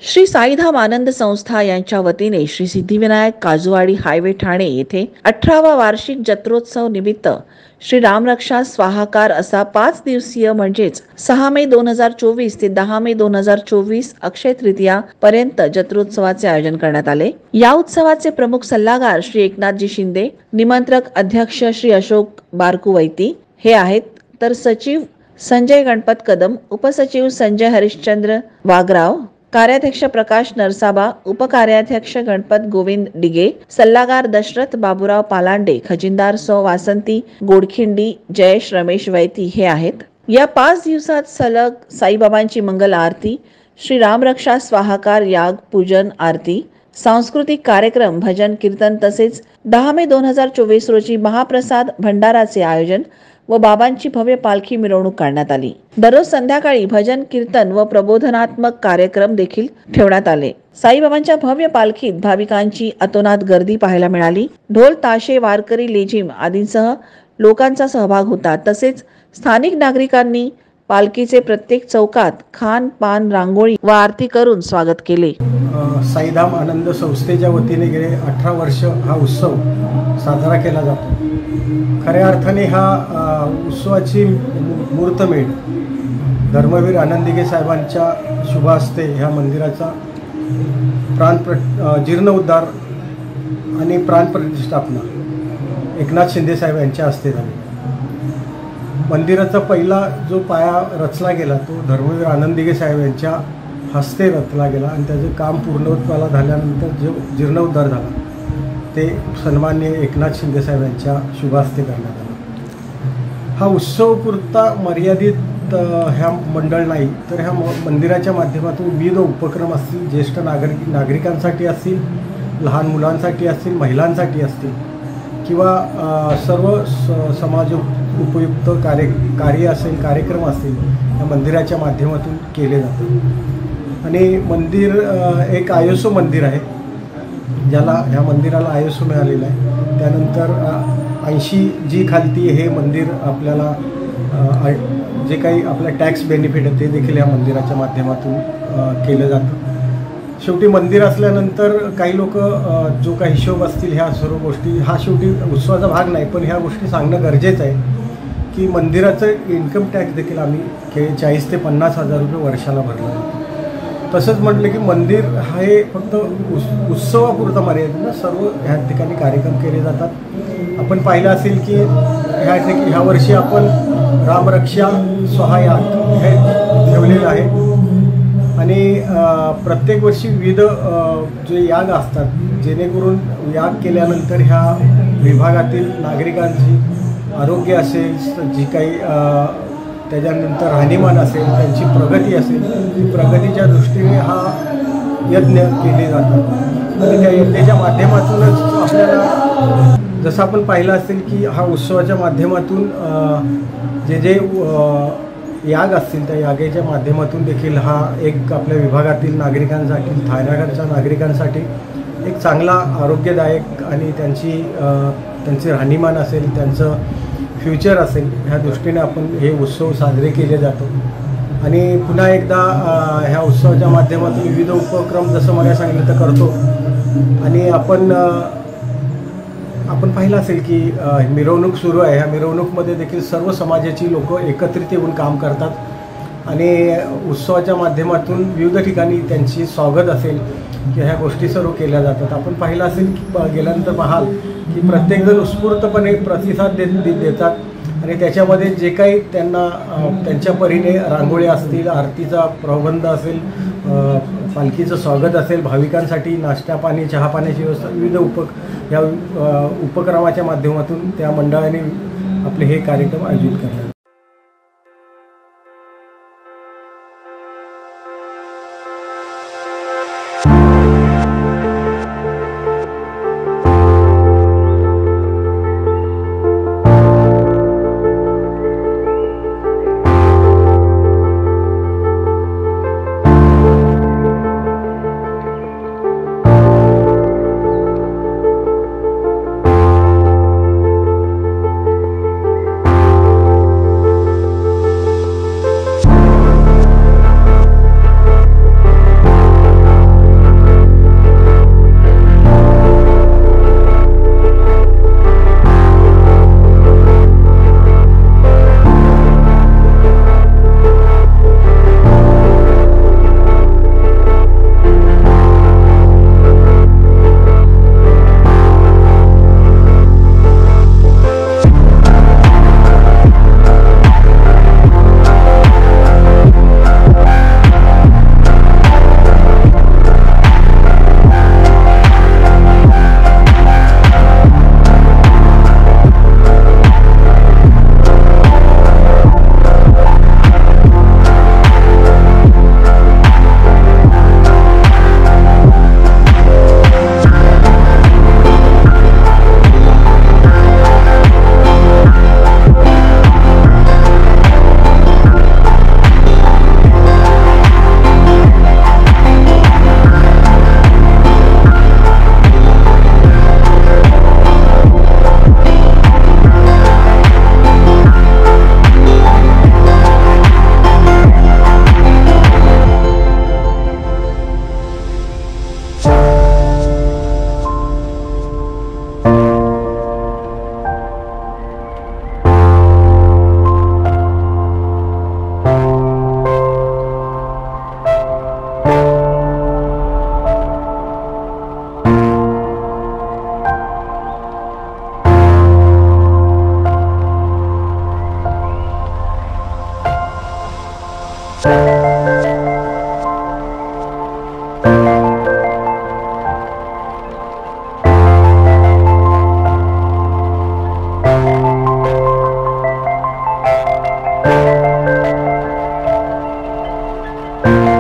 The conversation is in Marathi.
श्री साईधाम आनंद संस्था यांच्या वतीने श्री सिद्धिविनायक काजूवाडी हायवे ठाणे येथे 18वा वार्षिक जत्रोत्सव निमित्त श्री रामरक्षा स्वाहाकार असा 5 दिवसीय म्हणजेच 6 मे 2024 ते 10 मे 2024 अक्षय तृतीया पर्यंत जत्रोत्सवाचे आयोजन करण्यात आले। या उत्सवाचे प्रमुख सल्लागार श्री एकनाथजी शिंदे, निमंत्रक अध्यक्ष श्री अशोक बारकुवैती हे आहेत, तर सचिव संजय गणपत कदम, उपसचिव संजय हरिश्चंद्र वागराव, कार्याध्यक्ष प्रकाश नरसाबा, उपकार्याध्यक्ष गणपत गोविंद डिगे, सल्लागार दशरथ बाबूराव पालांडे, खजिनदार सौ वासंती गोडखिंडी, जयेश रमेश वैती हे आहेत। या 5 दिवसात सलग साईबाबांची मंगल आरती, श्री रामरक्षा स्वाहाकार याग पूजन आरती, सांस्कृतिक कार्यक्रम, भजन कीर्तन तसेच 10 मे 2024 रोजी महाप्रसाद भंडाराचे आयोजन व बाबांची भव्य पालखी मिरवणूक काढण्यात आली। दररोज संध्याकाळी भजन कीर्तन व प्रबोधनात्मक कार्यक्रम देखील ठेवण्यात आले। साईबाबांच्या भव्य पालखीत भाविकांची अतोनात गर्दी पाहायला मिळाली। ढोल ताशे, वारकरी, लेझिम आदींसह लोकांचा सहभाग होता। तसेच स्थानिक नागरिकांनी पालखीचे प्रत्येक चौकात खान पान, रांगोळी व आरती करून स्वागत केले। साईधाम आनंद संस्थेच्या वतीने गेले 18 वर्ष हा उत्सव साजरा केला जातो। खऱ्या अर्थाने हा उत्सवाची मुहूर्तमेढ धर्मवीर आनंदिगे साहेबांच्या शुभ हस्ते ह्या मंदिराचा जीर्णोद्धार आणि प्राणप्रतिष्ठापना एकनाथ शिंदे साहेब यांच्या हस्ते झाली। मंदिराचा पहिला जो पाया रचला गेला तो धर्मवीर आनंदिगे साहेब यांच्या हस्ते रचला गेला आणि त्याचं काम पूर्णत्वाला झाल्यानंतर जो जीर्णोद्धार झाला ते सन्माननीय एकनाथ शिंदे साहेब यांच्या शुभ हस्ते करण्यात आला। हा उत्सव पुरता मर्यादित ह्या मंडळ नाही, तर ह्या मंदिराच्या माध्यमातून विविध उपक्रम असतील, ज्येष्ठ नागरिकांसाठी असतील, लहान मुलांसाठी असतील, महिलांसाठी असतील किंवा सर्व समाज उपयुक्त कार्य असेल, कार्यक्रम असतील, या मंदिराच्या माध्यमातून केले जातात। आणि मंदिर एक आयएसओ मंदिर आहे, ज्याला ह्या मंदिराला आयएसओ मिळालेला आहे। त्यानंतर 80G खालती हे मंदिर आपल्याला जे काही आपल्या टॅक्स बेनिफिट आहे ते देखील या मंदिराच्या माध्यमातून केलं जातं। शेवटी मंदिर असल्यानंतर काही लोक जो काही हिशोब असतील ह्या सर्व गोष्टी, हा शेवटी उत्सवाचा भाग नाही, पण ह्या गोष्टी सांगणं गरजेचं आहे की मंदिराचं इन्कम टॅक्स देखील आम्ही 40,000 ते 50,000 रुपये वर्षाला भरला जातो। तसंच म्हटलं की मंदिर हे फक्त उत्सवापुरता मर्यादित, सर्व ह्या ठिकाणी कार्यक्रम केले जातात। आपण पाहिलं असेल की ह्या वर्षी आपण रामरक्षा स्वाहा हे ठेवलेलं आहे आणि प्रत्येक वर्षी विविध जे याग असतात, जेणेकरून याग केल्यानंतर ह्या विभागातील नागरिकांची आरोग्य असेल, जी काही त्याच्यानंतर राहणीमान असेल, त्यांची प्रगती असेल, ती प्रगतीच्या दृष्टीने हा यज्ञ केले जातात आणि त्या यज्ञाच्या माध्यमातूनच आपल्याला जसं आपण पाहिलं असेल की हा उत्सवाच्या माध्यमातून जे याग असतील त्या यागाच्या माध्यमातून देखील हा एक आपल्या विभागातील नागरिकांसाठी, ठाण्याच्या नागरिकांसाठी एक चांगला आरोग्यदायक आणि त्यांचे राहणीमान असेल, त्यांचं फ्युचर असेल, ह्या दृष्टीने आपण हे उत्सव साजरे केले जातो। आणि पुन्हा एकदा ह्या उत्सवाच्या माध्यमातून विविध उपक्रम जसं मला सांगितलं तर करतो। आणि आपण पाहिलं असेल की मिरवणूक सुरू आहे, ह्या मिरवणूकमध्ये देखील सर्व समाजाची लोक एकत्रित येऊन काम करतात आणि उत्सवाच्या माध्यमातून विविध ठिकाणी त्यांची स्वागत असेल की ह्या गोष्टी सर्व केल्या जातात। आपण पाहिलं असेल की गेल्यानंतर पाहाल की प्रत्येकजण उत्स्फूर्तपणे प्रतिसाद देतात आणि त्याच्यामध्ये जे काही त्यांना त्यांच्या परीने रांगोळी असतील, आरतीचा प्रबंध असेल, पालखीचं स्वागत असेल, भाविकांसाठी नाश्ता पाणी, चहा पाण्याची व्यवस्था, विविध उपक्रमाच्या माध्यमातून त्या मंडळाने आपले हे कार्यक्रम आयोजित करतात। आहे.